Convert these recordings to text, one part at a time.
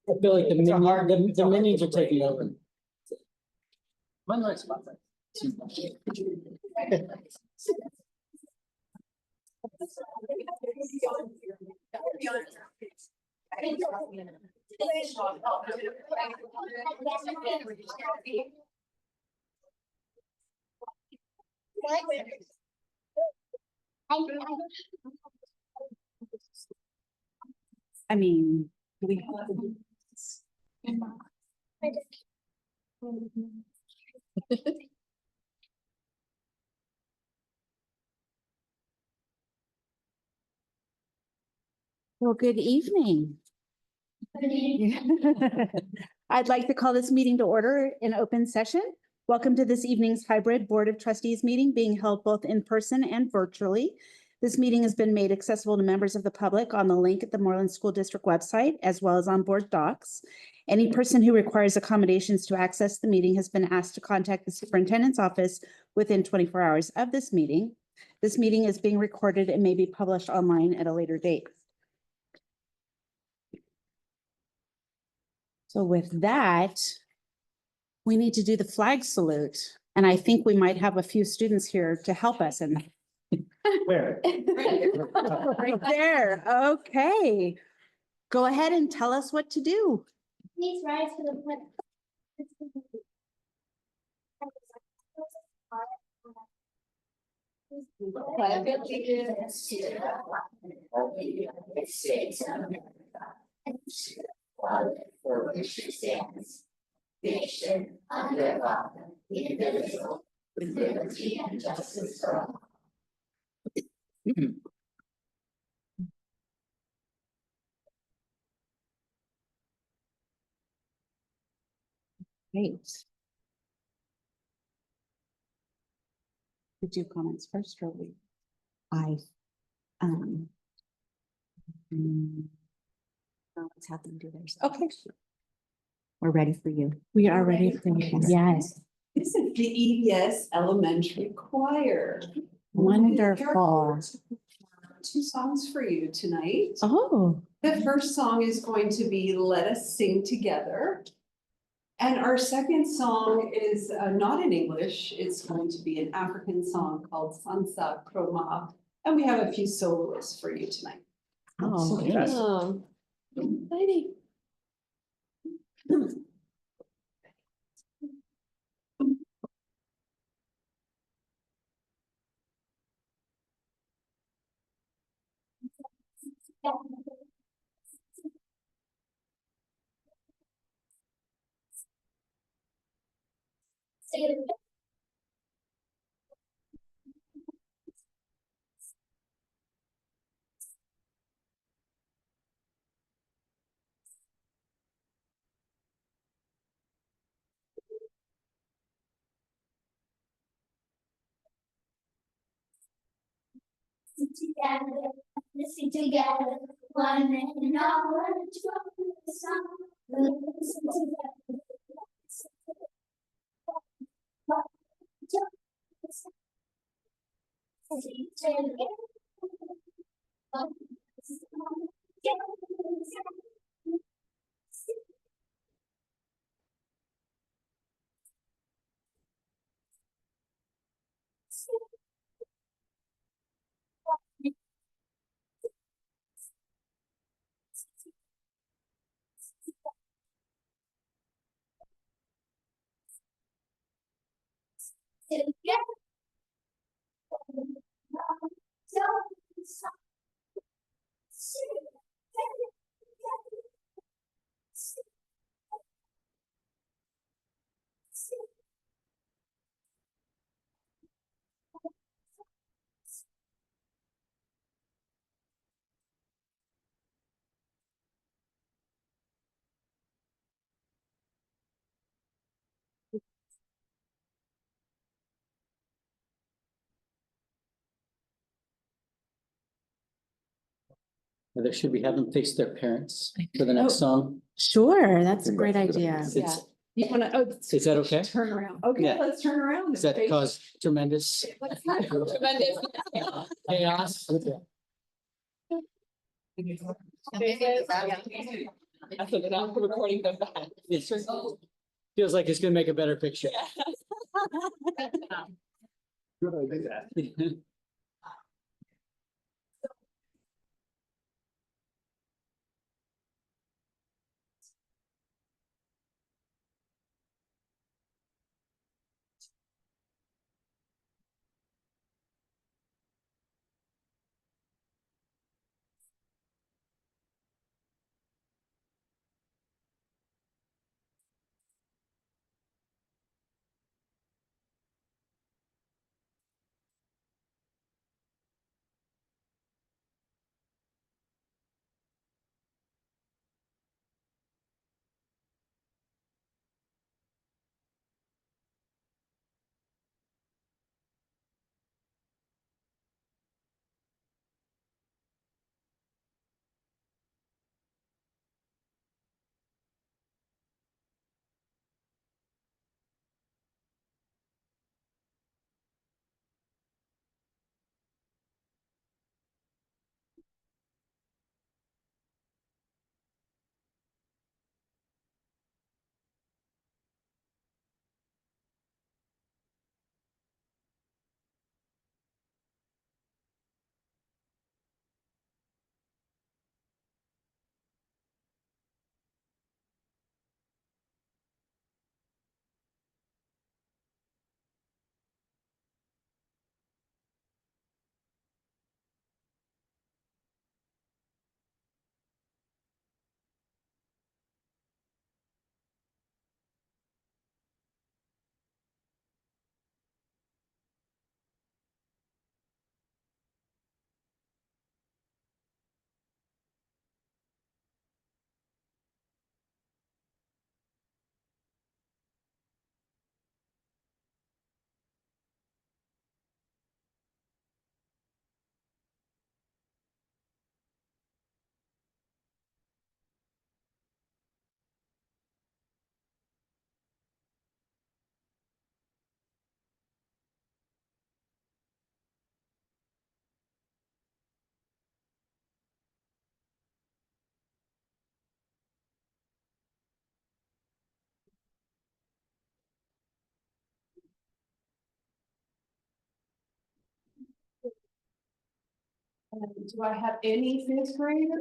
I feel like the minions are taking over. One last spot. I mean, we have to do this. Well, good evening. I'd like to call this meeting to order in open session. Welcome to this evening's hybrid Board of Trustees meeting being held both in person and virtually. This meeting has been made accessible to members of the public on the link at the Moreland School District website, as well as on board docs. Any person who requires accommodations to access the meeting has been asked to contact the superintendent's office within 24 hours of this meeting. This meeting is being recorded and may be published online at a later date. So with that, we need to do the flag salute. And I think we might have a few students here to help us in that. Where? Right there. Okay. Go ahead and tell us what to do. Please rise to the pledge. Pledge allegiance to the flag of the United States of America and to the republic for which it stands, nation under God, indivisible, with liberty and justice for all. Great. Did you comments first or we? Let's have them do theirs. Okay. We're ready for you. We are ready for you. Yes. This is the EBS Elementary Choir. Wonderful. Two songs for you tonight. Oh, The first song is going to be Let Us Sing Together. And our second song is not in English. It's going to be an African song called Sansa Kroma. And we have a few soloists for you tonight. oh, Yes. Exciting. Together, listen together, one and all, join the song. Listen together. Whether should we have them face their parents for the next song? sure. That's a great idea. Is- You wanna, Is that okay? turn around. Okay, Yeah. let's turn around. Does that cause tremendous Tremendous. chaos? I said that I'm recording them back. Feels like it's gonna make a better picture. Good idea. Do I have any fifth grader?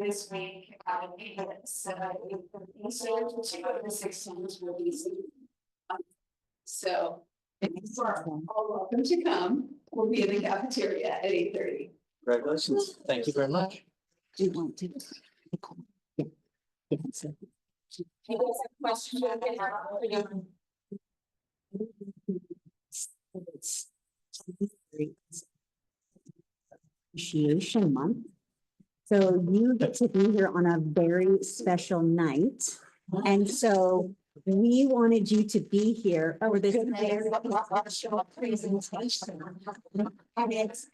This week, so two of the 16s will be. So, you are all welcome to come. We'll be in the cafeteria at 8:30. Congratulations. Thank you very much. Do you want to? Yeah. Yeah, so- You guys have questions? Appreciation Month. So you get to be here on a very special night. And so we wanted you to be here for this. Presentation. And it's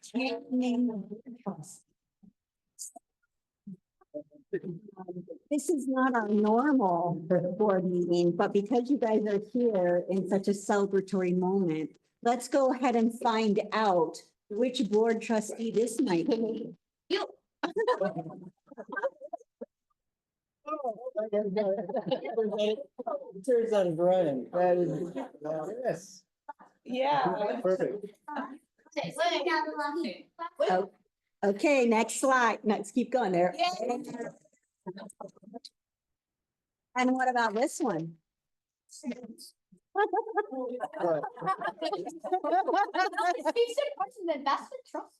this is not our normal board meeting, but because you guys are here in such a celebratory moment, let's go ahead and find out which board trustee this might be. Turns out Brian. Yes. Yeah. Perfect. Oh, okay, next slide. Let's keep going there. And what about this one? Investment trust.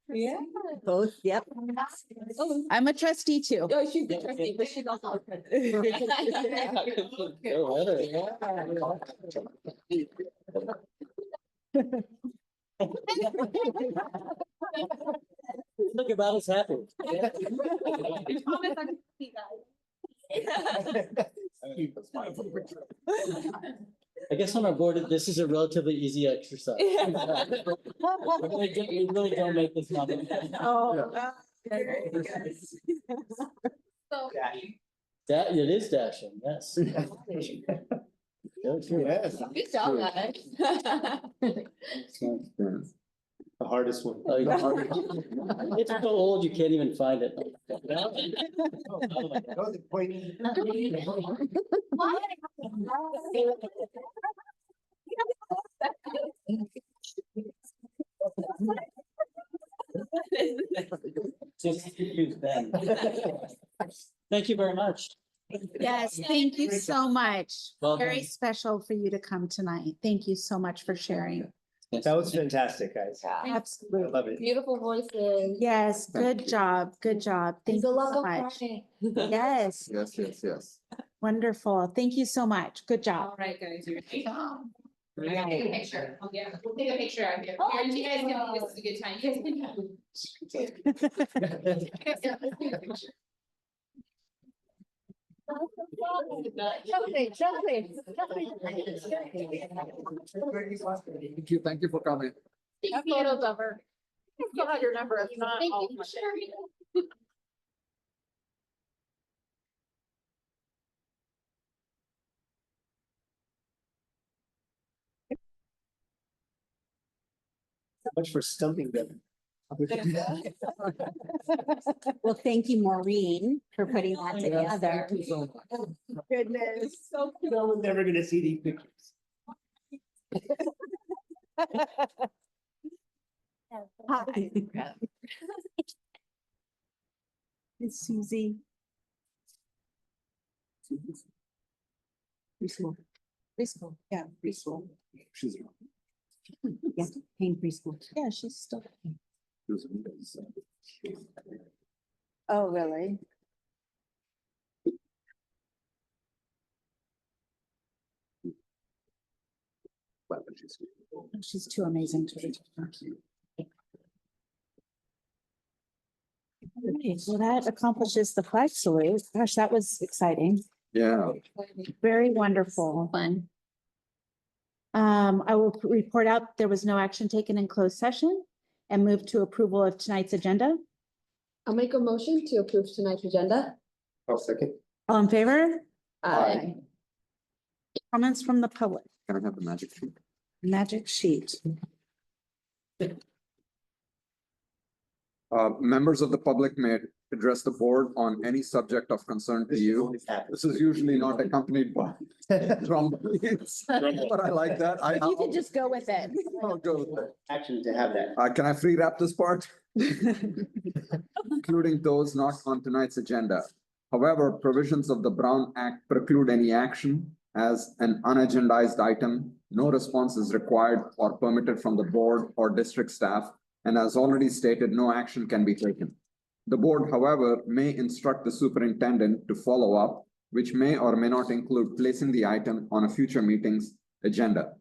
Yeah. Both, yep. I'm a trustee too. Oh, she's the trustee, but she's also. a president. Look about us happy. I guess on our board, this is a relatively easy exercise. We really don't make this complicated. Oh. That, it is dashing, yes. Yes. Good job, guys. The hardest one. Oh, yeah. It's so old, you can't even find it. Just use them. Thank you very much. Yes, thank you so much. Well Very done. special for you to come tonight. Thank you so much for sharing. That was fantastic, guys. I Absolutely. love it. Beautiful voices. Yes, good job, good job. Thank Good you luck so on much. Friday. Yes, Yes. wonderful. Thank you so much. Good job. All right, guys, you're. Take a picture. Oh, yeah, we'll take a picture out here. Here, you guys can, this is a good time. You guys can have. Thank you for coming. Have photos of her. Still have your number, if not. Thank you for sharing. Much for stumping them. Well, thank you, Maureen, for putting that together. Thank you so much. Goodness. No one's ever gonna see these pictures. Hi. It's Susie. Preschool. Preschool, yeah, preschool. She's. Yeah, Payne preschool. Yeah, she's still. Oh, really? She's too amazing to return. Okay, so that accomplishes the flag salute. Gosh, that was exciting. Yeah. Very wonderful. Fun. I will report out there was no action taken in closed session and move to approval of tonight's agenda. I'll make a motion to approve tonight's agenda. I'll second. All in favor? Aye. Comments from the public? Can I have the magic sheet? Magic sheet. Members of the public may address the board on any subject of concern to you. This is usually not accompanied by drum beats, but I like that. You could just go with it. I'll go with it. Action to have that. Can I free wrap this part? Including those not on tonight's agenda. However, provisions of the Brown Act preclude any action as an unagendized item. No response is required or permitted from the board or district staff, and as already stated, no action can be taken. The board, however, may instruct the superintendent to follow up, which may or may not include placing the item on a future meeting's agenda.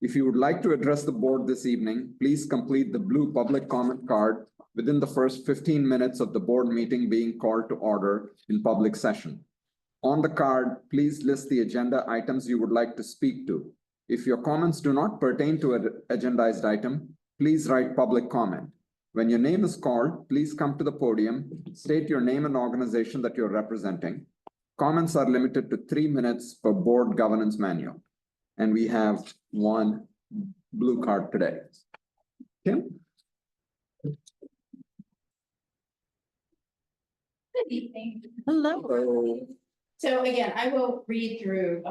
If you would like to address the board this evening, please complete the blue public comment card within the first 15 minutes of the board meeting being called to order in public session. On the card, please list the agenda items you would like to speak to. If your comments do not pertain to an agendized item, please write public comment. When your name is called, please come to the podium, state your name and organization that you're representing. Comments are limited to 3 minutes per board governance manual. And we have one blue card today. Kim? Good evening. Hello. So again, I won't read through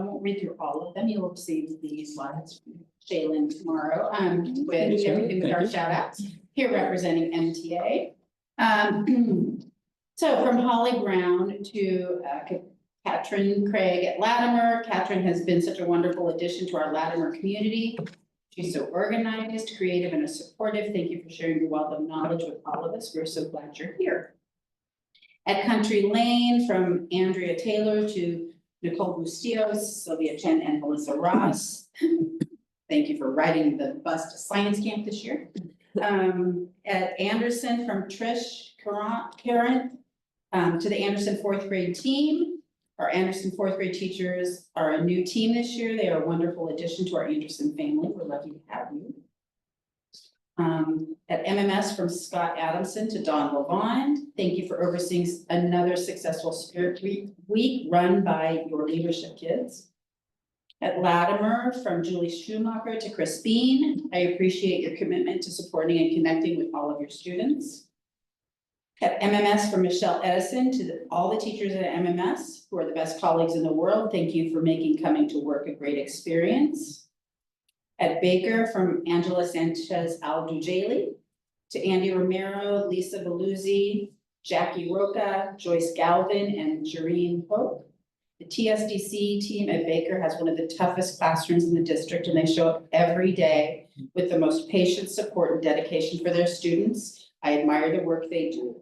all of them. You'll see these slides from Shaylin tomorrow, with everything with our shout outs here representing MTA. So from Holly Brown to Katrin Craig at Latimer. Katrin has been such a wonderful addition to our Latimer community. She's so organized, creative, and supportive. Thank you for sharing your wealth of knowledge with all of us. We're so glad you're here. At Country Lane, from Andrea Taylor to Nicole Bustillos, Sylvia Chen, and Melissa Ross. Thank you for riding the bus to science camp this year. At Anderson, from Trish Karen, to the Anderson fourth grade team. Our Anderson fourth grade teachers are a new team this year. They are a wonderful addition to our Anderson family. We're lucky to have you. At MMS, from Scott Adamson to Dawn Levine, thank you for overseeing another successful Spirit Week run by your leadership kids. At Latimer, from Julie Schumacher to Chris Bean, I appreciate your commitment to supporting and connecting with all of your students. At MMS, from Michelle Edison to all the teachers at MMS, who are the best colleagues in the world, thank you for making coming to work a great experience. At Baker, from Angela Sanchez Al-Dujali to Andy Romero, Lisa Beluzzi, Jackie Roca, Joyce Galvin, and Jareen Pope. The TSDC team at Baker has one of the toughest classrooms in the district, and they show up every day with the most patient support and dedication for their students. I admire the work they do.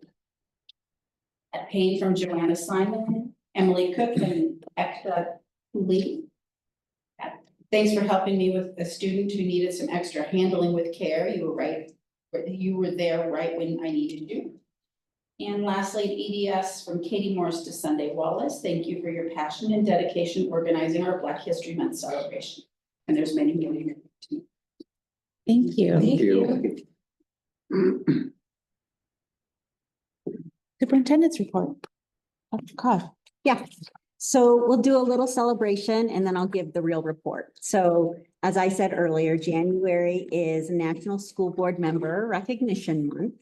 At Payne, from Joanna Simon, Emily Cook, and Ekta Lee. Thanks for helping me with a student who needed some extra handling with care. You were right, you were there right when I needed you. And lastly, at EDS, from Katie Morris to Sunday Wallace, thank you for your passion and dedication organizing our Black History Month celebration. And there's many, many more. Thank you. Thank you. Superintendent's report. Dr. Cobb. Yeah, so we'll do a little celebration and then I'll give the real report. So as I said earlier, January is National School Board Member Recognition Month.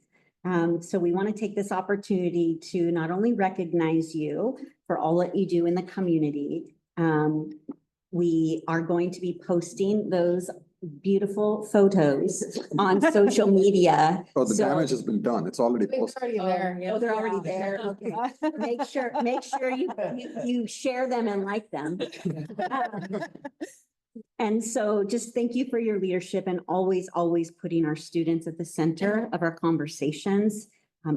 So we want to take this opportunity to not only recognize you for all that you do in the community. We are going to be posting those beautiful photos on social media. Oh, the So- damage has been done. It's already posted. Oh, they're already there. Okay. Make sure you share them and like them. And so just thank you for your leadership and always putting our students at the center of our conversations.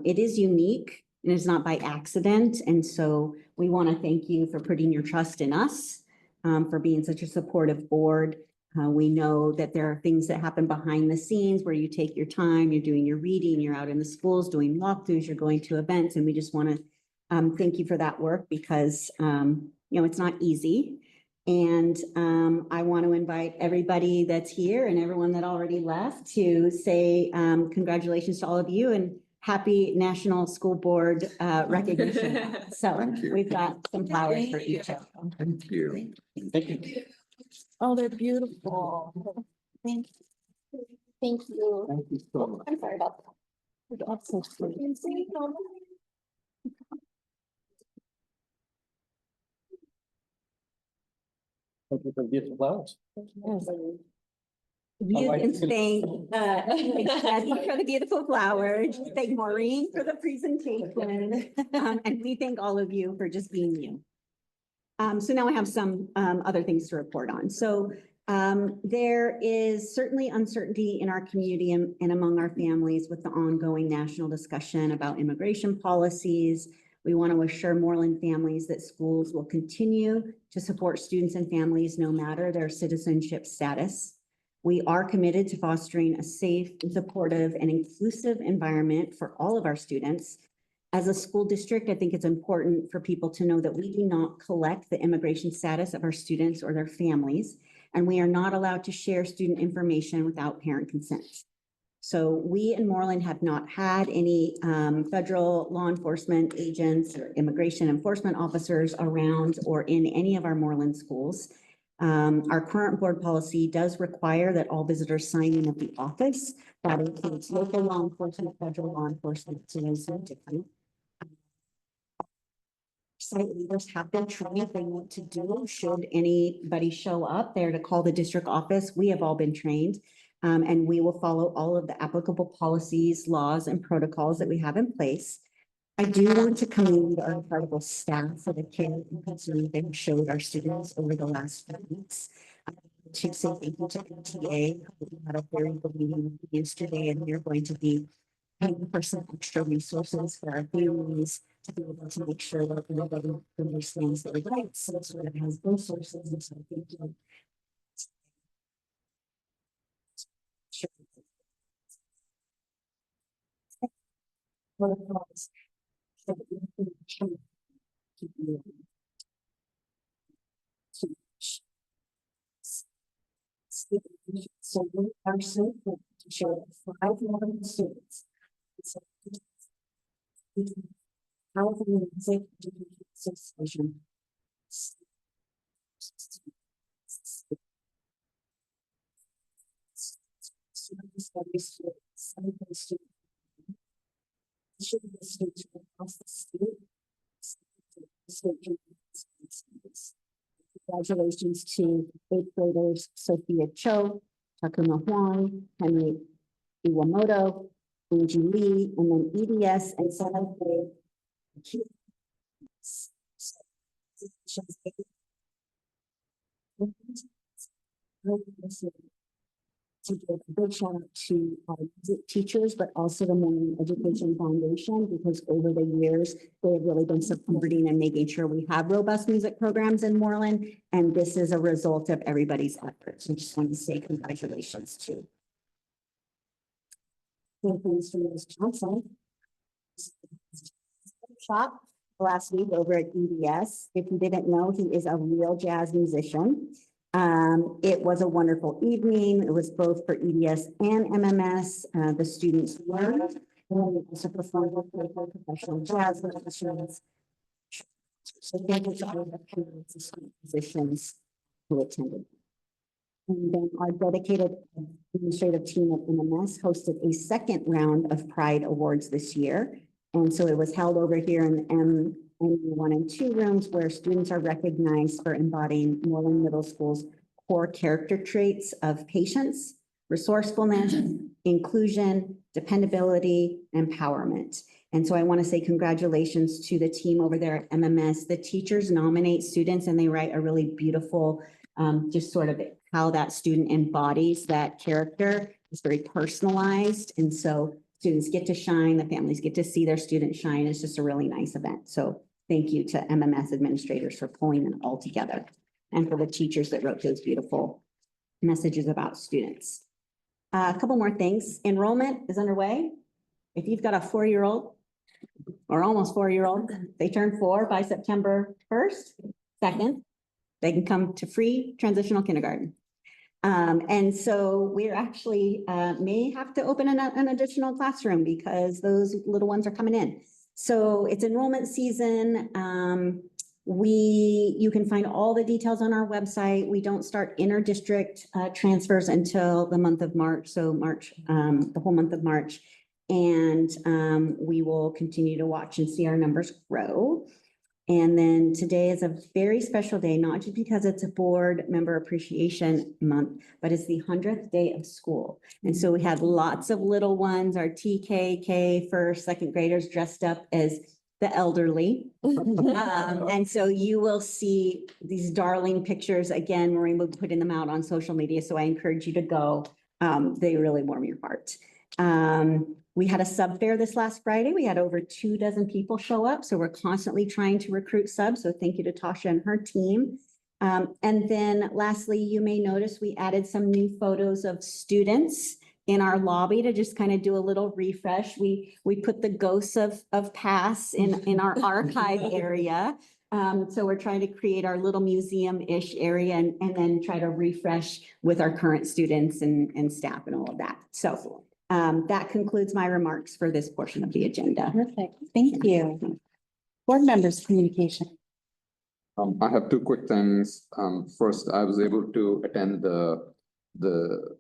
It is unique and it's not by accident. And so we want to thank you for putting your trust in us, for being such a supportive board. We know that there are things that happen behind the scenes where you take your time, you're doing your reading, you're out in the schools doing walkthroughs, you're going to events, and we just want to thank you for that work because it's not easy. And I want to invite everybody that's here and everyone that already left to say congratulations to all of you and happy National School Board recognition Month. So Thank you. we've got some flowers for each of them. Thank you. Thank you. Oh, they're beautiful. Thank you. Thank you. Thank you so much. I'm sorry about that. They're all so sweet. Thank you for the beautiful flowers. You like can it. thank Debbie for the beautiful flowers, thank Maureen for the presentation, and we thank all of you for just being you. So now I have some other things to report on. So there is certainly uncertainty in our community and among our families with the ongoing national discussion about immigration policies. We want to assure Moreland families that schools will continue to support students and families no matter their citizenship status. We are committed to fostering a safe, supportive, and inclusive environment for all of our students. As a school district, I think it's important for people to know that we do not collect the immigration status of our students or their families, and we are not allowed to share student information without parent consent. So we in Moreland have not had any federal law enforcement agents or immigration enforcement officers around or in any of our Moreland schools. Our current board policy does require that all visitors sign in at the office. That includes local law enforcement, federal law enforcement, so there's no different. Site leaders have been trained if they want to do, should anybody show up there to call the district office. We have all been trained. And we will follow all of the applicable policies, laws, and protocols that we have in place. I do want to commend our incredible staff for the care and concern they have showed our students over the last few weeks. To say thank you to PTA, we had a very good meeting yesterday, and we're going to be paying for some extra resources for our families to be able to make sure that everybody understands their rights and sort of has resources. And so thank you. One of those. So we are so good to show 5 more students. How can we say association? Congratulations to eighth graders Sophia Cho, Takuma Huang, Henry Iwamoto, Angie Lee, and then EDS and seventh grade. To give a big shout out to our music teachers, but also the Moreland Education Foundation, because over the years, they have really been supporting and making sure we have robust music programs in Moreland. And this is a result of everybody's efforts. I just want to say congratulations to. Thank you, Mr. Johnson. Shop last week over at EDS. If you didn't know, he is a real jazz musician. It was a wonderful evening. It was both for EDS and MMS. The students learned. And we also performed with local professional jazz musicians. So thank you to all the parents and school musicians who attended. And then our dedicated administrative team at MMS hosted a second round of Pride Awards this year. And so it was held over here in the M1 and 2 rooms, where students are recognized for embodying Moreland Middle School's core character traits of patience, resourcefulness, inclusion, dependability, and empowerment. And so I want to say congratulations to the team over there at MMS. The teachers nominate students and they write a really beautiful, just sort of how that student embodies that character. It's very personalized. And so students get to shine, the families get to see their students shine. It's just a really nice event. So thank you to MMS administrators for pulling it all together, and for the teachers that wrote those beautiful messages about students. A couple more things. Enrollment is underway. If you've got a 4-year-old or almost 4-year-old, they turn 4 by September 1st, 2nd, they can come to free transitional kindergarten. And so we're actually may have to open an additional classroom because those little ones are coming in. So it's enrollment season. You can find all the details on our website. We don't start inter-district transfers until the month of March. So March, the whole month of March. And we will continue to watch and see our numbers grow. And then today is a very special day, not just because it's a board member appreciation month, but it's the 100th day of school. And so we had lots of little ones, our TKK first, second graders dressed up as the elderly. And so you will see these darling pictures. Again, Maureen will be putting them out on social media. So I encourage you to go. They really warm your heart. We had a sub fair this last Friday. We had over 24 people show up. So we're constantly trying to recruit subs. So thank you to Tasha and her team. And then lastly, you may notice we added some new photos of students in our lobby to just kind of do a little refresh. We put the ghosts of past in our archive area. So we're trying to create our little museum-ish area and then try to refresh with our current students and staff and all of that. So that concludes my remarks for this portion of the agenda. Perfect. Thank you. Board members' communication. I have 2 quick things. First, I was able to attend the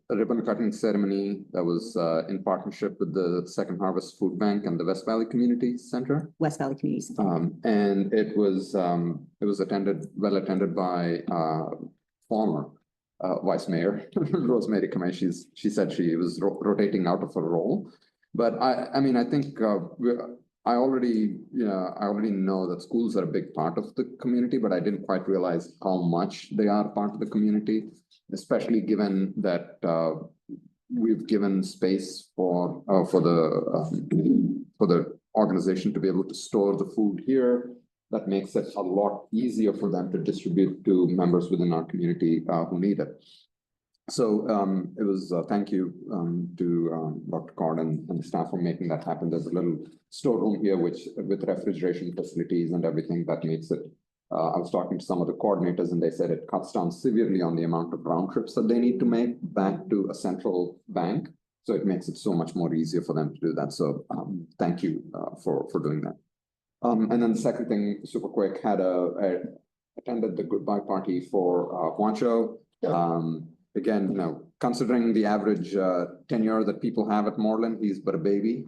ribbon cutting ceremony that was in partnership with the Second Harvest Food Bank and the West Valley Community Center. West Valley Community Center. And it was well attended by former Vice Mayor Rosemary Kamei. She said she was rotating out of her role, but I mean I think I already know that schools are a big part of the community, but I didn't quite realize how much they are part of the community, especially given that we've given space for the organization to be able to store the food here. That makes it a lot easier for them to distribute to members within our community who need it. So it was thank you to Dr. Cord and the staff for making that happen. There's a little storeroom here with refrigeration facilities and everything that makes it. I was talking to some of the coordinators and they said it cuts down severely on the amount of round trips that they need to make back to a central bank. So it makes it so much more easier for them to do that. So thank you for doing that. And then the second thing, super quick, I attended the goodbye party for Juancho. Again, considering the average tenure that people have at Moreland, he's but a baby.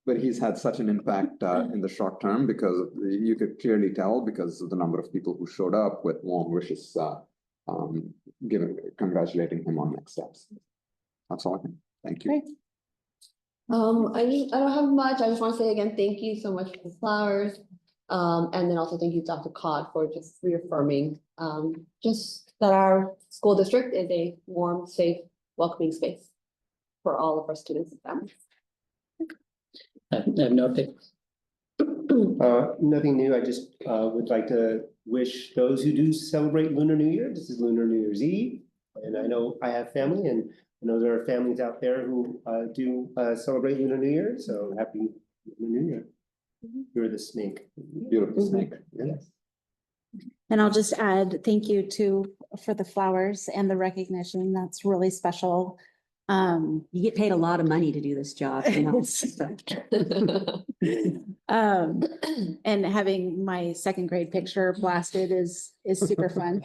But he's had such an impact in the short term because you could clearly tell because of the number of people who showed up with warm wishes, congratulating him on next steps. That's all I can. Thank you. Great. I don't have much. I just want to say again, thank you so much for the flowers. And then also thank you, Dr. Cod, for just reaffirming, just that our school district is a warm, safe, welcoming space for all of our students and families. I have no opinion. Nothing new. I just would like to wish those who do celebrate Lunar New Year. This is Lunar New Year's Eve. And I know I have family and I know there are families out there who do celebrate Lunar New Year. So happy Lunar New Year. You're the snake. Beautiful snake. Yes. And I'll just add, thank you for the flowers and the recognition. That's really special. You get paid a lot of money to do this job. You know? And having my second grade picture blasted is super fun.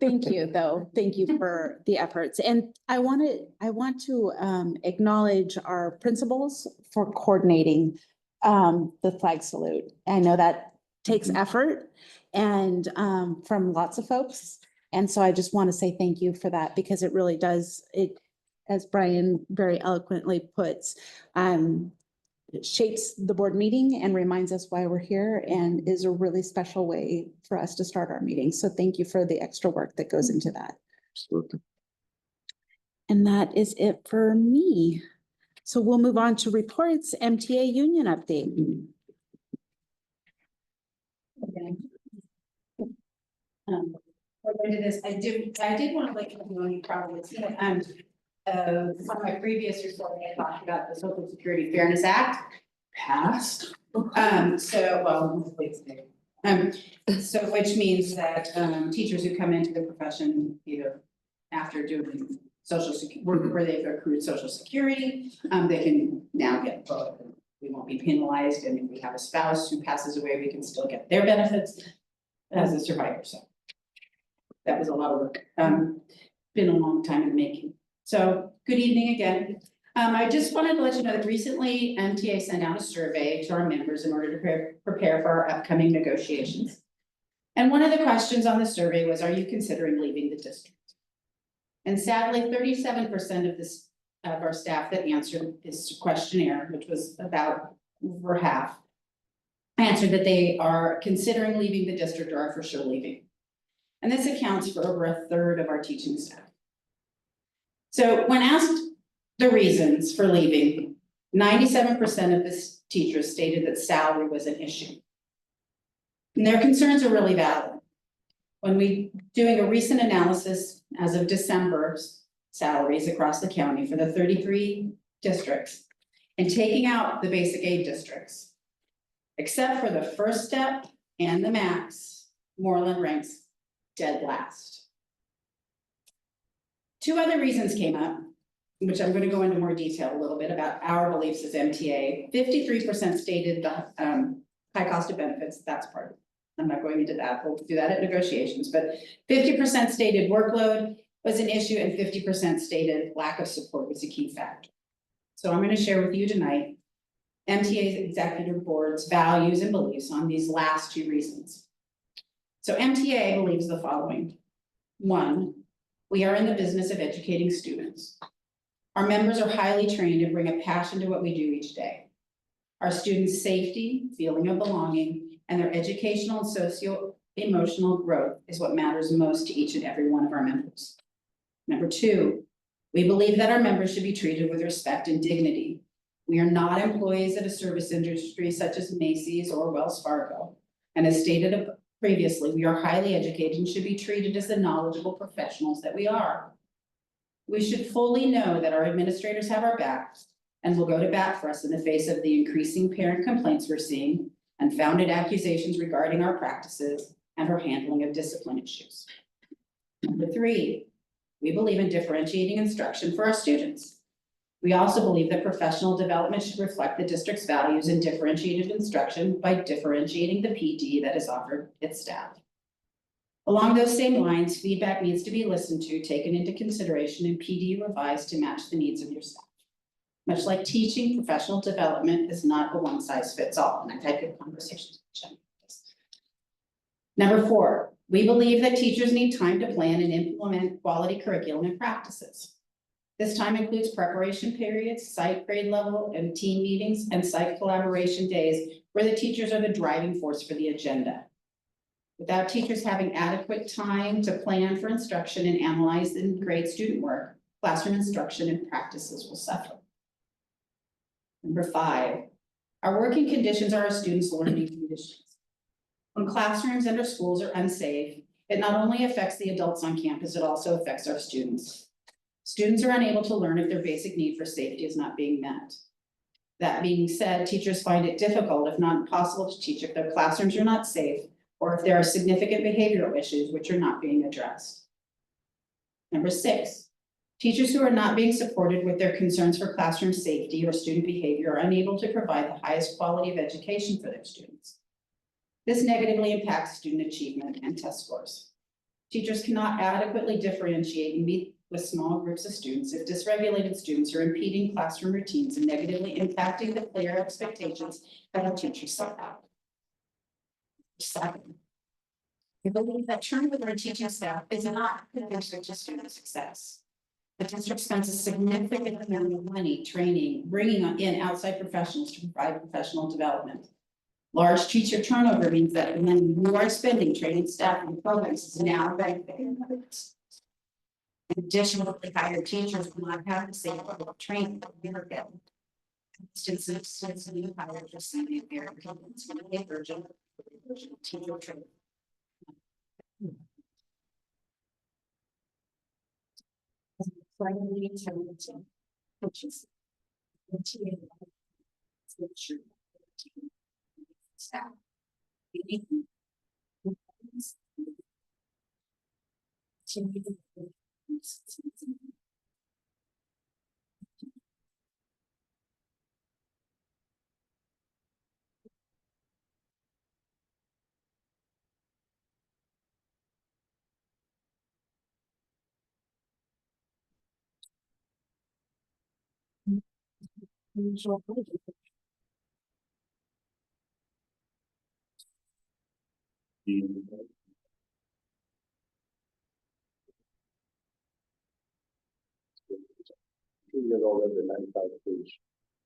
Thank you, though. Thank you for the efforts. And I want to acknowledge our principals for coordinating the flag salute. I know that takes effort and from lots of folks. And so I just want to say thank you for that because it really does, as Brian very eloquently puts, it shapes the board meeting and reminds us why we're here and is a really special way for us to start our meeting. So thank you for the extra work that goes into that. Absolutely. And that is it for me. So we'll move on to reports, MTA union update. Okay. We're going to this, I did want to let you know, you probably seen it, one of my previous reports, I talked about the Social Security Fairness Act passed. So which means that, teachers who come into the profession either after doing social security, where they've accrued Social Security, they can now get both. We won't be penalized, and if we have a spouse who passes away, we can still get their benefits as a survivor, so. That was a lot of work, been a long time in the making. So, good evening again. I just wanted to let you know that recently MTA sent out a survey to our members in order to prepare for our upcoming negotiations. And one of the questions on the survey was, are you considering leaving the district? And sadly, 37% of our staff that answered this questionnaire, which was about over half, answered that they are considering leaving the district or are for sure leaving. And this accounts for over a third of our teaching staff. So when asked the reasons for leaving, 97% of the teachers stated that salary was an issue. And their concerns are really valid. When we doing a recent analysis as of December's salaries across the county for the 33 districts and taking out the basic aid districts, except for the First Step and the Max, Moreland ranks dead last. Two other reasons came up, which I'm going to go into more detail a little bit about our beliefs as MTA. 53% stated the high cost of benefits, that's part of it. I'm not going into that, we'll do that at negotiations, but 50% stated workload was an issue and 50% stated lack of support was a key factor. So I'm going to share with you tonight MTA's executive board's values and beliefs on these last two reasons. So MTA believes the following. One, we are in the business of educating students. Our members are highly trained and bring a passion to what we do each day. Our students' safety, feeling of belonging, and their educational and socio-emotional growth is what matters most to each and every one of our members. Number two, we believe that our members should be treated with respect and dignity. We are not employees of a service industry such as Macy's or Wells Fargo. And as stated previously, we are highly educated and should be treated as the knowledgeable professionals that we are. We should fully know that our administrators have our backs and will go to bat for us in the face of the increasing parent complaints we're seeing and founded accusations regarding our practices and our handling of discipline issues. Number three, we believe in differentiating instruction for our students. We also believe that professional development should reflect the district's values in differentiated instruction by differentiating the PD that is offered its staff. Along those same lines, feedback needs to be listened to, taken into consideration, and PD revised to match the needs of your staff. Much like teaching, professional development is not a one-size-fits-all, and I've had good conversations with Jen. Number 4, we believe that teachers need time to plan and implement quality curriculum and practices. This time includes preparation periods, site grade level and team meetings, and site collaboration days where the teachers are the driving force for the agenda. Without teachers having adequate time to plan for instruction and analyze and grade student work, classroom instruction and practices will suffer. Number 5, our working conditions are our students' learning conditions. When classrooms and our schools are unsafe, it not only affects the adults on campus, it also affects our students. Students are unable to learn if their basic need for safety is not being met. That being said, teachers find it difficult, if not impossible, to teach if their classrooms are not safe or if there are significant behavioral issues which are not being addressed. Number 6, teachers who are not being supported with their concerns for classroom safety or student behavior are unable to provide the highest quality of education for their students. This negatively impacts student achievement and test scores. Teachers cannot adequately differentiate and meet with small groups of students if dysregulated students are impeding classroom routines and negatively impacting the clear expectations that our teachers set out. 7, we believe that turnover with our teaching staff is not conducive to student success. The district spends a significant amount of money training, bringing in outside professionals to provide professional development. Large teacher turnover means that the money you are spending training staff and programs is now benefiting others. Additionally, hired teachers will not have the same level of training that we are getting. Instances, since new hires receiving their opinions from the version teacher training. Finally, coaches. Staff. Get all of the 95-page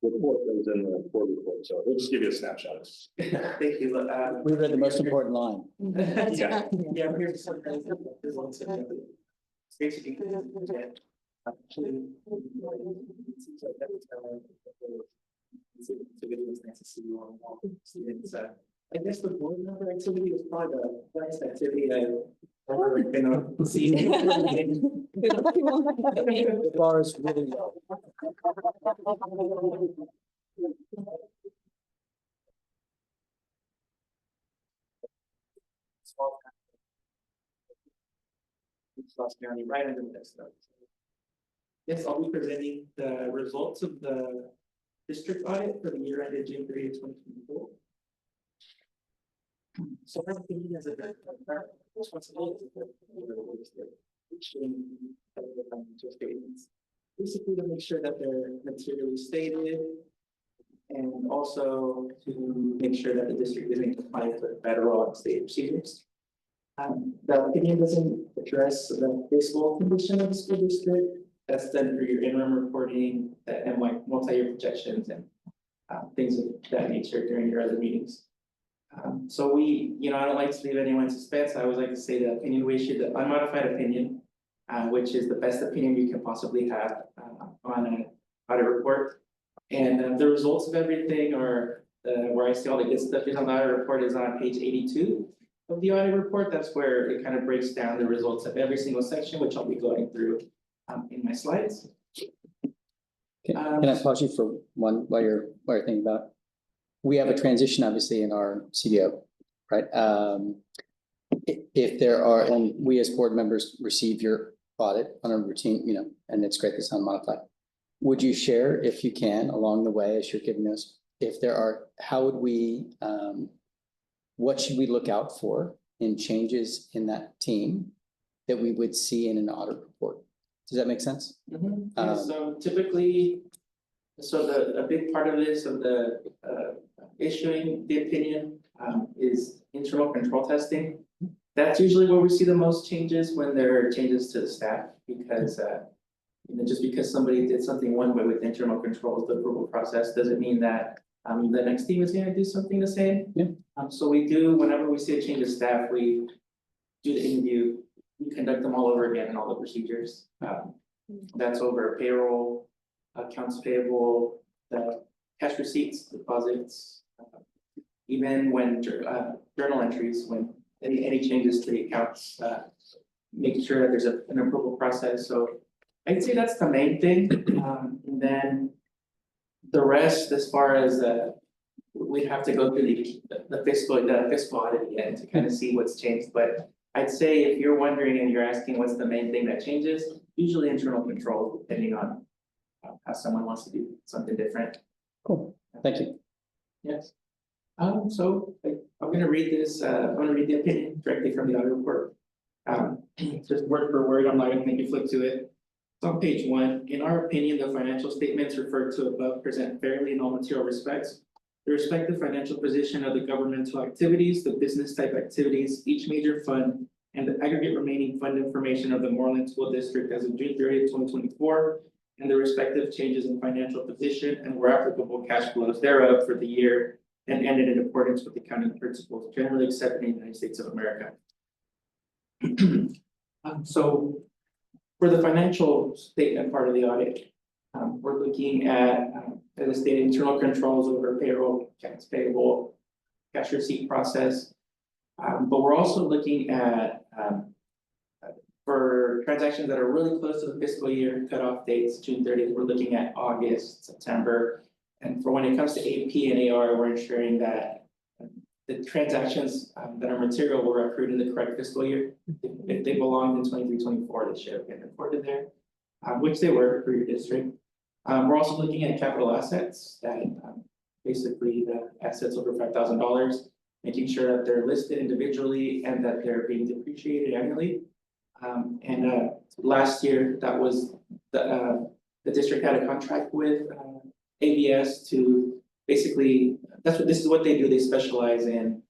report that was in the report, so we'll just give you a snapshot. Thank you. We read the most important line. Yeah. Yeah, here's some. Basically. Nice to see you all. I guess the board member activity is probably the best activity I've ever been seen. The bar is really low. Ross County, right under the next note. Yes, I'll be presenting the results of the district audit for the year ended June 30th, 2024. So I'm thinking as a responsibility basically to make sure that they're materially stated and also to make sure that the district is in compliance with federal and state procedures. The opinion doesn't address the fiscal condition of the school district. That's done through your interim reporting and like multi-year projections and things of that nature during your other meetings. So we, I don't like to leave anyone in suspense. I always like to say the opinion we issued, the unmodified opinion, which is the best opinion you can possibly have on an audit report. And the results of everything, or where I see all the good stuff is on the audit report, is on page 82 of the audit report. That's where it kind of breaks down the results of every single section, which I'll be going through in my slides. Can I pause you for one while you're thinking about it? We have a transition obviously in our CDO, right? If there are, and we as board members receive your audit on a routine, and it's great that's unmodified. Would you share, if you can, along the way as you're giving us, if there are, how would we, what should we look out for in changes in that team that we would see in an audit report. Does that make sense? Yeah, so typically, a big part of this, of the issuing the opinion, is internal control testing. That's usually where we see the most changes when there are changes to the staff, because just because somebody did something one way with internal controls, the approval process, doesn't mean that the next team is gonna do something the same. Yeah. So we do, whenever we see a change of staff, we do the interview, we conduct them all over again in all the procedures. That's over payroll, accounts payable, the cash receipts, deposits. Even when journal entries, when any changes to the accounts, making sure that there's an approval process, so. I'd say that's the main thing, and then the rest, as far as we'd have to go through the fiscal audit again to kind of see what's changed, but I'd say if you're wondering and you're asking what's the main thing that changes, usually internal control, depending on how someone wants to do something different. Cool, thank you. Yes. So I'm gonna read this, I'm gonna read the opinion directly from the audit report. Just word for word, I'm not gonna make you flip to it. It's on page 1. In our opinion, the financial statements referred to above present fairly in all material respects. The respective financial position of the governmental activities, the business type activities, each major fund, and the aggregate remaining fund information of the Moreland School District as of June 30th, 2024, and the respective changes in financial position and where applicable cash flows thereof for the year and ended in accordance with accounting principles generally accepted in the United States of America. So for the financial statement part of the audit, we're looking at, as I stated, internal controls over payroll, accounts payable, cash receipt process. But we're also looking at, for transactions that are really close to the fiscal year cutoff dates, June 30th, we're looking at August, September. And for when it comes to AP and AR, we're ensuring that the transactions that are material were accrued in the correct fiscal year. If they belonged in 23-24, they should have been reported there, which they were for your district. We're also looking at capital assets that basically the assets over $5,000, making sure that they're listed individually and that they're being depreciated annually. Last year, that was the district had a contract with ABS to basically, this is what they do, they specialize in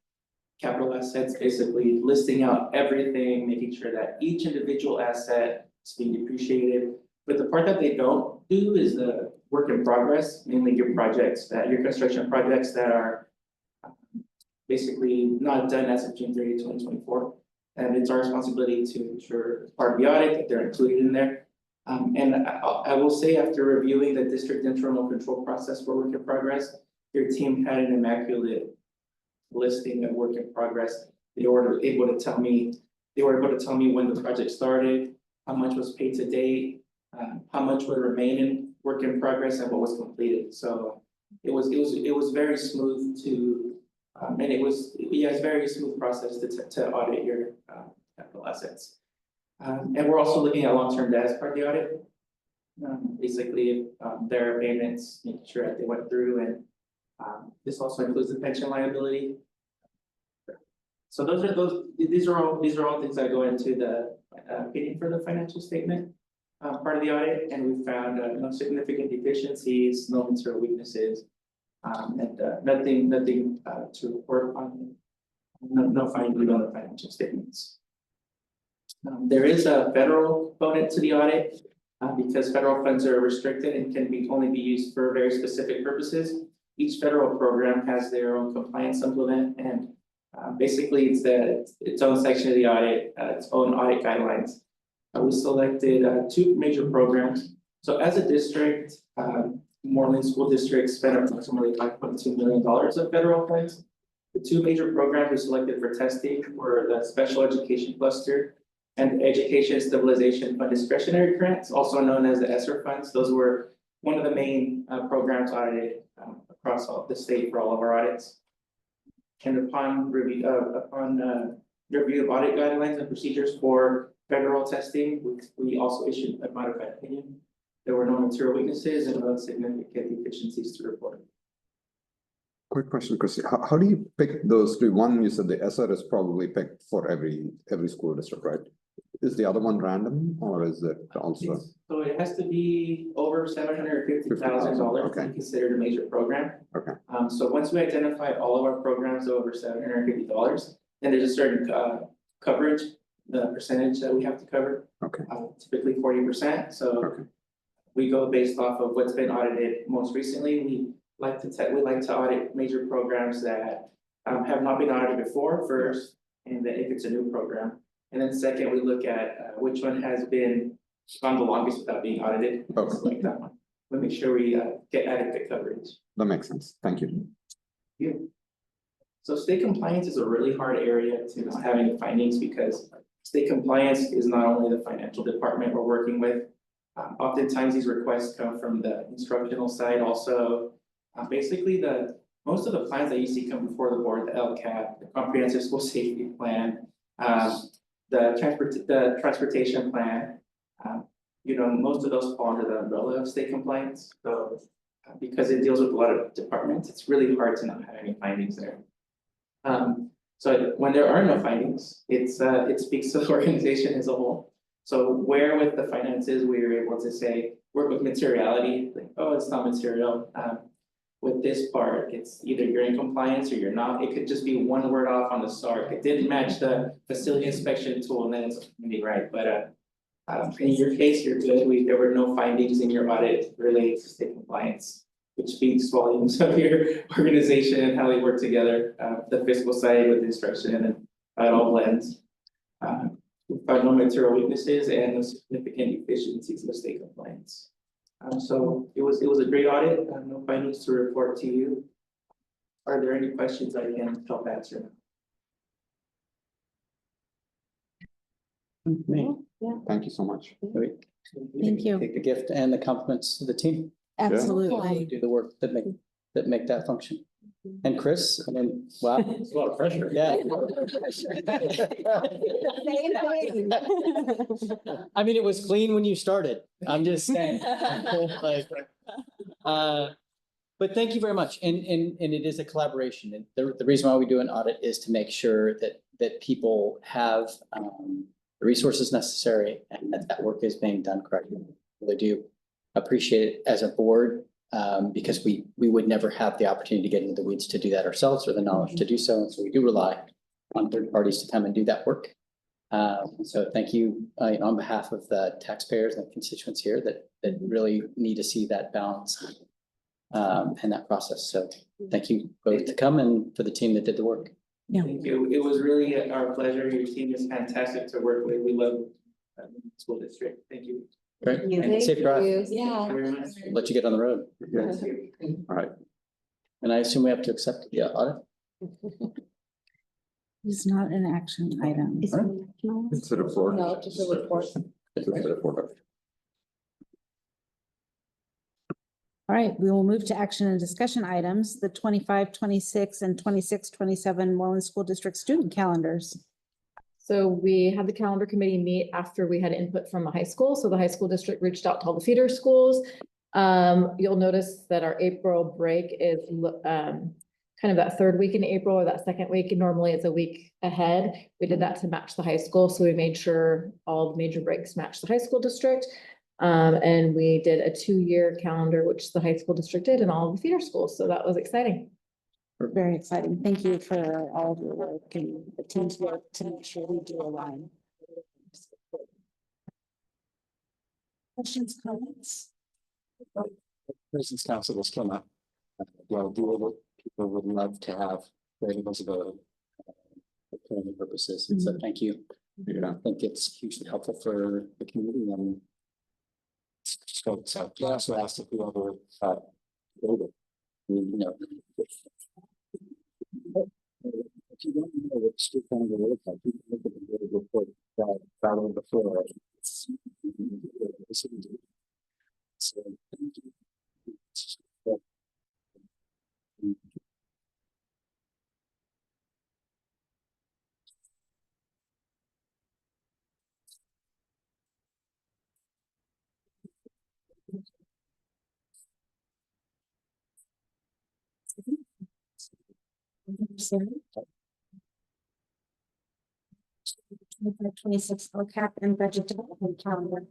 capital assets, basically listing out everything, making sure that each individual asset is being depreciated. But the part that they don't do is the work in progress, mainly your projects, your construction projects that are basically not done as of June 30, 2024. And it's our responsibility to ensure, as part of the audit, that they're included in there. And I will say, after reviewing the district internal control process for work in progress, your team had an immaculate listing of work in progress. They were able to tell me when the project started, how much was paid to date, how much would remain in work in progress, and what was completed. So it was very smooth to, and it's a very smooth process to audit your capital assets. And we're also looking at long-term debt as part of the audit. Basically, their payments, making sure that they went through, and this also includes the pension liability. So these are all things that go into the opinion for the financial statement part of the audit, and we found no significant deficiencies, no material weaknesses, and nothing to report on. No findings on the financial statements. There is a federal component to the audit because federal funds are restricted and can only be used for very specific purposes. Each federal program has their own compliance supplement, and basically it's its own section of the audit, its own audit guidelines. We selected 2 major programs. So as a district, Moreland School District spent approximately $5.2 million of federal funds. The 2 major programs we selected for testing were the Special Education Cluster and Education Stabilization Fund Discretionary Grants, also known as the ESSER funds. Those were one of the main programs audited across the state for all of our audits. And upon review of audit guidelines and procedures for federal testing, we also issued a modified opinion. There were no material weaknesses and no significant deficiencies to report. Quick question, Chrissy. How do you pick those three? One, you said the SR is probably picked for every school district, right? Is the other one random or is it also? So it has to be over $750,000 to Okay. be considered a major program. Okay. So once we identify all of our programs over $750, then there's a certain coverage, the percentage that we have to cover. Okay. Typically 40%, so. Okay. We go based off of what's been audited most recently. We like to audit major programs that have not been audited before first, and then if it's a new program. And then second, we look at which one has been gone the longest without being audited. Okay. Like that one. We make sure we get adequate coverage. That makes sense. Thank you. Yeah. So state compliance is a really hard area to not have any findings because state compliance is not only the financial department we're working with. Oftentimes these requests come from the instructional side also. Basically most of the plans that you see come before the board, the LCAP, the comprehensive school safety plan, the transportation plan. Most of those fall under the umbrella of state compliance. So because it deals with a lot of departments, it's really hard to not have any findings there. So when there are no findings, it speaks to the organization as a whole. So where with the finances, we were able to say, work with materiality, like, oh, it's not material. With this part, it's either you're in compliance or you're not. It could just be one word off on the SARC. It didn't match the facility inspection tool, and then it's right. But in your case, you're good. There were no findings in your audit related to state compliance, which speaks volumes of your organization and how they work together. The fiscal side with instruction and how it all blends. We found no material weaknesses and no significant deficiencies with state compliance. So it was a great audit. No findings to report to you. Are there any questions I can help answer? Thank you so much. Thank you. Take the gift and the compliments to the team. Absolutely. Do the work that make that function. And Chris, wow. It's a lot of pressure. Yeah. I mean, it was clean when you started. I'm just saying. But thank you very much. And it is a collaboration. And the reason why we do an audit is to make sure that people have the resources necessary and that work is being done correctly. I really do appreciate it as a board. Because we would never have the opportunity to get into the weeds to do that ourselves or the knowledge to do so. And so we do rely on third parties to come and do that work. So thank you on behalf of the taxpayers and constituents here that really need to see that balance and that process. So thank you both to come and for the team that did the work. Thank you. It was really our pleasure. Your team is fantastic to work with. We love school district. Thank you. Great. And safe drive. Yeah. Very much. Let you get on the road. Yes. All right. And I assume we have to accept the audit. It's not an action item. It's a report. No, just a report. It's a report. All right, we will move to action and discussion items, the 25, 26, and 26, 27 Moreland School District student calendars. So we had the calendar committee meet after we had input from the high school. So the high school district reached out to all the feeder schools. You'll notice that our April break is kind of that third week in April or that second week. And normally it's a week ahead. We did that to match the high school. So we made sure all the major breaks match the high school district. And we did a 2-year calendar, which the high school district did in all of the feeder schools. So that was exciting. Very exciting. Thank you for all of your work and the team's work to make sure we do align. Questions, comments? Business council will still not. Well, doable. People would love to have variables of For planning purposes. And so thank you. Yeah. I think it's hugely helpful for the community and so I also asked if we ever if you don't know what school calendar looks like, you can look at the report that on the floor. So thank you. $26 LCAP and budget development calendar.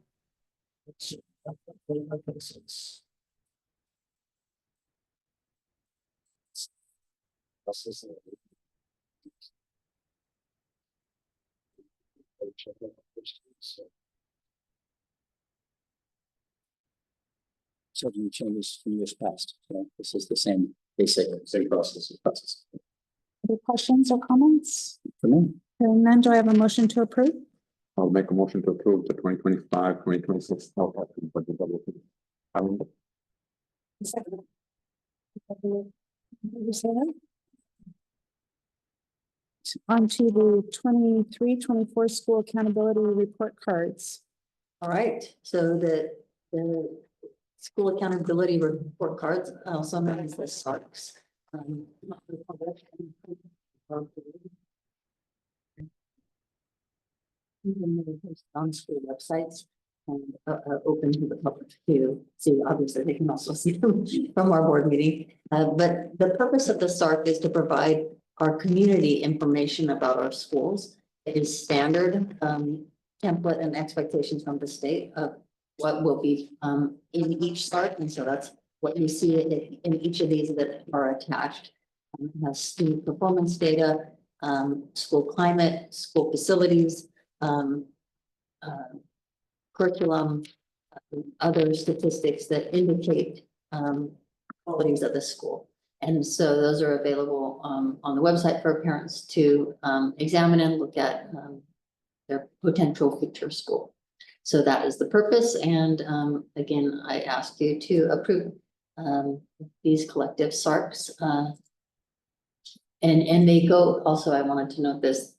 So you changes from years past, so this is the same basic. Same process. Any questions or comments? For me. Hearing none, do I have a motion to approve? I'll make a motion to approve the 2025-2026 budget development. On to the 23-24 school accountability report cards. All right, so the school accountability report cards, also known as the SARCs. On school websites and open to the public to see. Obviously, they can also see them from our board meeting. But the purpose of the SARC is to provide our community information about our schools. It is standard template and expectations from the state of what will be in each SARC. And so that's what you see in each of these that are attached. It has student performance data, school climate, school facilities, curriculum, other statistics that indicate qualities of the school. And so those are available on the website for parents to examine and look at their potential future school. So that is the purpose. And again, I ask you to approve these collective SARCs. And they go, also, I wanted to note this,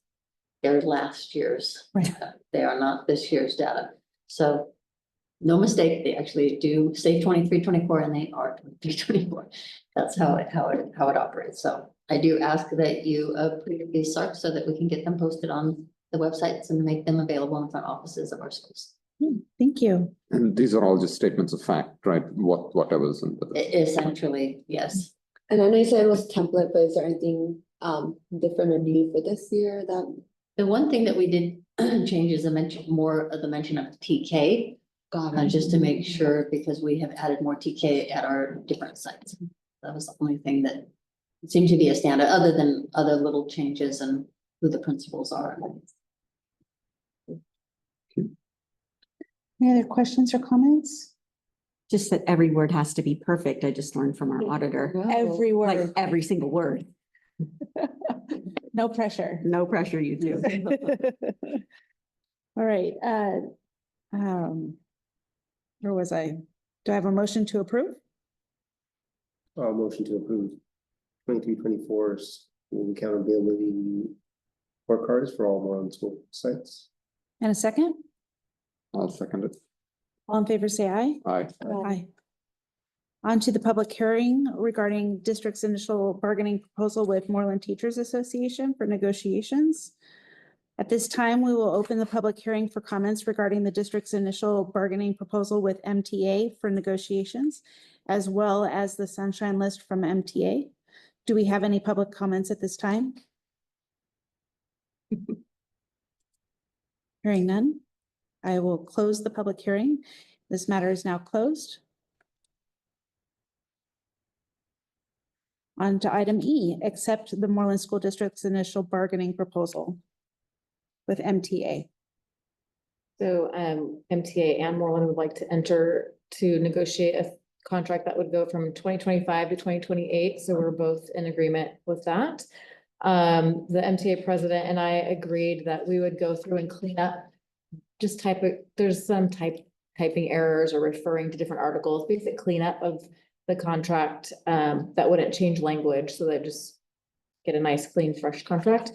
they're last year's. Right. They are not this year's data. So no mistake, they actually do say 23-24 and they are 23-24. That's how it operates. So I do ask that you approve these SARCs so that we can get them posted on the websites and make them available in front offices of our schools. Thank you. And these are all just statements of fact, right? Whatever's in the. Essentially, yes. And I know you said it was template, but is there anything different or new for this year that? The one thing that we did change is the mention of TK. Just to make sure, because we have added more TK at our different sites. That was the only thing that seemed to be a standard, other than other little changes and who the principals are. Any other questions or comments? Just that every word has to be perfect. I just learned from our auditor. Every Like word, every single word. no pressure. No pressure, you two. All right, where was I? Do I have a motion to approve? Motion to approve 23-24 school accountability report cards for all Moreland school sites. And a second? I'll second it. All in favor, say aye. Aye. Aye. On to the public hearing regarding district's initial bargaining proposal with Moreland Teachers Association for negotiations. At this time, we will open the public hearing for comments regarding the district's initial bargaining proposal with MTA for negotiations, as well as the sunshine list from MTA. Do we have any public comments at this time? Hearing none, I will close the public hearing. This matter is now closed. On to item E, accept the Moreland School District's initial bargaining proposal with MTA. So MTA and Moreland would like to enter to negotiate a contract that would go from 2025 to 2028. So we're both in agreement with that. The MTA president and I agreed that we would go through and clean up, just there's some typing errors or referring to different articles, basic cleanup of the contract that wouldn't change language, so that just get a nice, clean, fresh contract.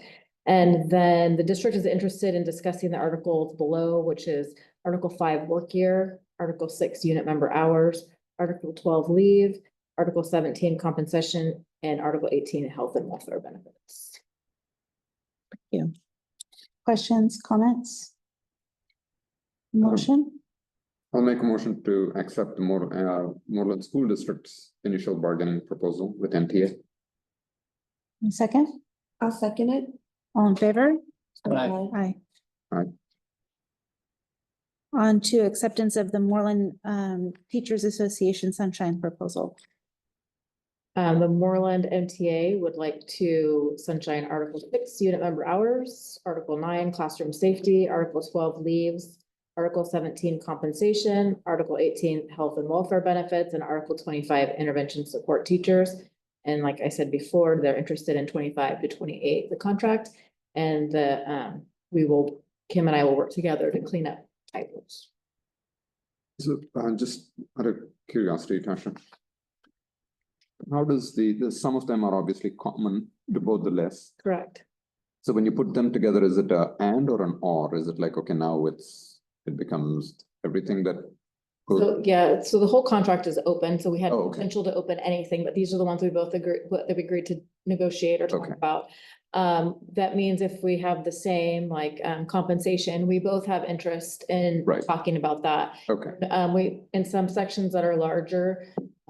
And then the district is interested in discussing the articles below, which is Article 5 work year, Article 6 unit member hours, Article 12 leave, Article 17 compensation, and Article 18 health and welfare benefits. Thank you. Questions, comments? Motion? I'll make a motion to accept the Moreland School District's initial bargaining proposal with MTA. A second, I'll second it. all in favor? Aye. Aye. Aye. On to acceptance of the Moreland Teachers Association Sunshine Proposal. The Moreland MTA would like to sunshine Article 6, unit member hours, Article 9, classroom safety, Article 12, leaves, Article 17, compensation, Article 18, health and welfare benefits, and Article 25, intervention support teachers. And like I said before, they're interested in 25 to 28, the contract, and Kim and I will work together to clean up typos. So, just out of curiosity, Tasha. How does some of them are obviously common to both the lists. Correct. So when you put them together, is it a and or an or? Is it like, okay, now it becomes everything that? So, yeah, so the whole contract is open, so we had Oh, okay. potential to open anything, but these are the ones we both agreed to negotiate or talk Okay. about. That means if we have the same like compensation, we both have interest in Right. talking about that. Okay, We, in some sections that are larger,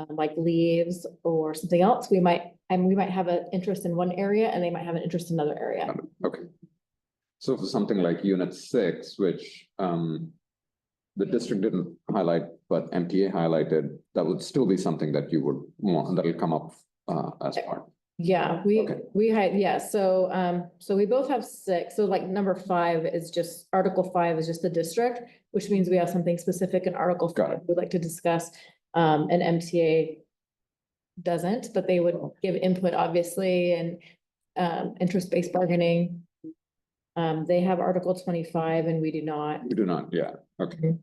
like leaves or something else, we might have an interest in one area and they might have an interest in another area. got it. Okay. So for something like unit 6, which the district didn't highlight, but MTA highlighted, that would still be something that you would want, that'll come up as part. Yeah, we had, yeah, so we both have 6, so like number 5 is just, Article 5 is just the district, which means we have something specific in Article Got 5 we'd like to discuss. And MTA doesn't, but they would give input, obviously, and interest-based bargaining. They have Article 25 and we do not, We do not, yeah, okay. Mhm.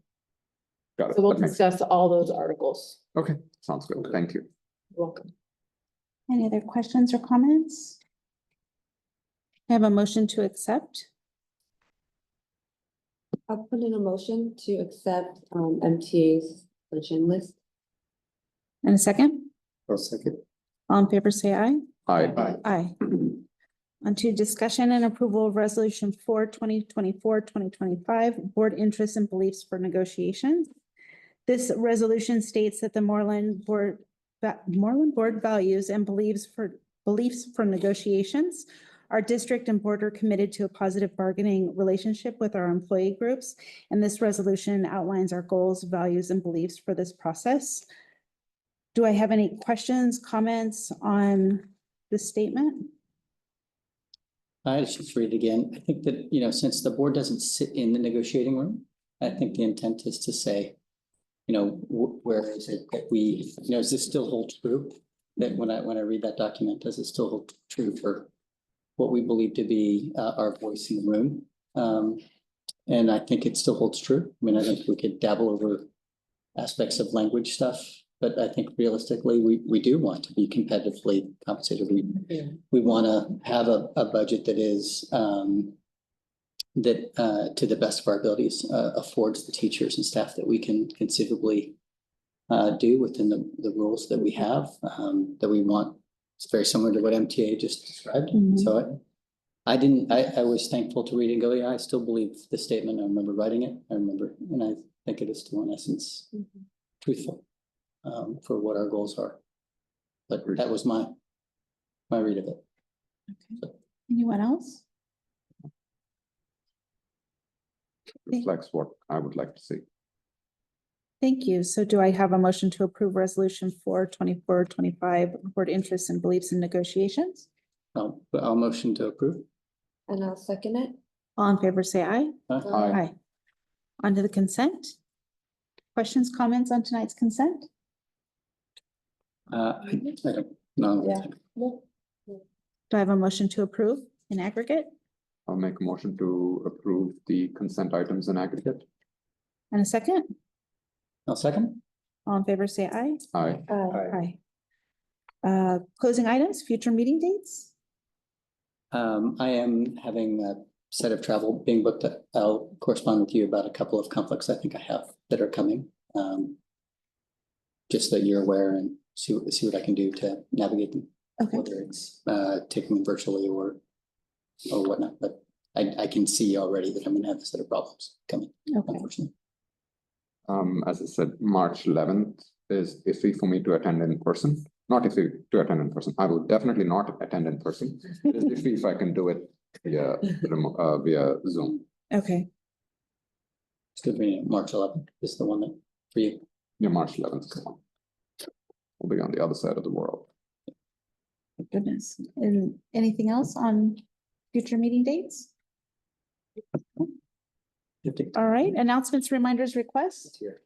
Got it. so we'll That makes- discuss all those articles. Okay, sounds good, thank you. You're welcome. Any other questions or comments? I have a motion to accept. I'll put in a motion to accept MTA's sunshine list. And a second, I'll second. all in favor, say aye. Aye. Aye. On to discussion and approval of resolution 4/2024/2025, board interests and beliefs for negotiations. This resolution states that the Moreland Board values and beliefs for negotiations. Our district and board are committed to a positive bargaining relationship with our employee groups, and this resolution outlines our goals, values, and beliefs for this process. Do I have any questions, comments on this statement? I just read it again. I think that, since the board doesn't sit in the negotiating room, I think the intent is to say, where is it that we, does this still hold true? That when I read that document, does it still hold true for what we believe to be our voice in the room? And I think it still holds true. I mean, I think we could dabble over aspects of language stuff, but I think realistically, we do want to be competitively compensated. We want to have a budget that is to the best of our abilities, affords the teachers and staff that we can conceivably do within the rules that we have, that we want. It's very similar to what MTA just described. Mhm. So I was thankful to read it and go, yeah, I still believe the statement. I remember writing it. And I think it is still in essence truthful for what our goals are. But that was my read of it. Anyone else? Reflects what I would like to see. Thank you. So do I have a motion to approve resolution 4/24/25, board interests and beliefs in negotiations? I'll motion to approve. And I'll second it. All in favor, say aye. Aye. On to the consent. Questions, comments on tonight's consent? I don't know. Yeah. Do I have a motion to approve in aggregate I'll make a motion to approve the consent items in aggregate. and a second? I'll second. All in favor, say aye. Aye. Aye. Closing items, future meeting dates? I am having a set of travel being booked. I'll correspond with you about a couple of conflicts I think I have that are coming. Just that you're aware and see what I can do to navigate them, Okay, whether it's taking them virtually or whatnot. But I can see already that I'm gonna have a set of problems coming, okay. unfortunately. As I said, March 11th is iffy for me to attend in person. Not if you to attend in person. I will definitely not attend in person. Just if I can do it via Zoom. Okay, It's good for me. March 11th is the one that for you. Yeah, March 11th. Come on. We'll be on the other side of the world. goodness. And anything else on future meeting dates? All right, announcements, reminders, requests? Here.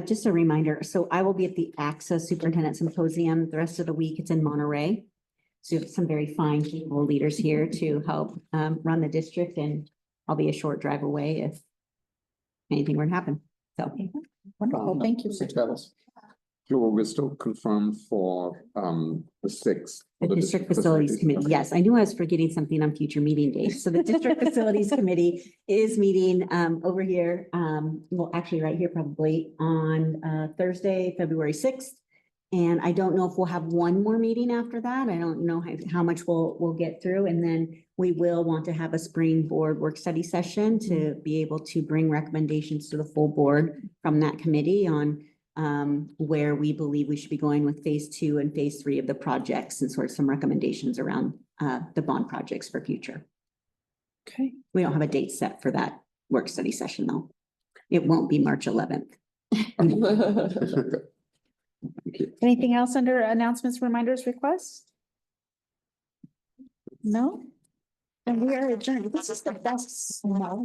Just a reminder, so I will be at the AXA Superintendent Symposium the rest of the week. It's in Monterey. So you have some very fine people, leaders here to help run the district, and I'll be a short drive away if anything were to happen. So Wonderful, thank you. Safe travels. Will we still confirm for the 6th? the District Facilities Committee, yes, I knew I was forgetting something on future meeting dates. So the District Facilities Committee is meeting over here, well, actually right here probably on Thursday, February 6th. And I don't know if we'll have one more meeting after that. I don't know how much we'll get through. And then we will want to have a spring board work study session to be able to bring recommendations to the full board from that committee on where we believe we should be going with phase 2 and phase 3 of the projects, and sort of some recommendations around the bond projects for future. Okay. We don't have a date set for that work study session, though. It won't be March 11th. Anything else under announcements, reminders, requests? No? And we are adjourned. This is the best smell.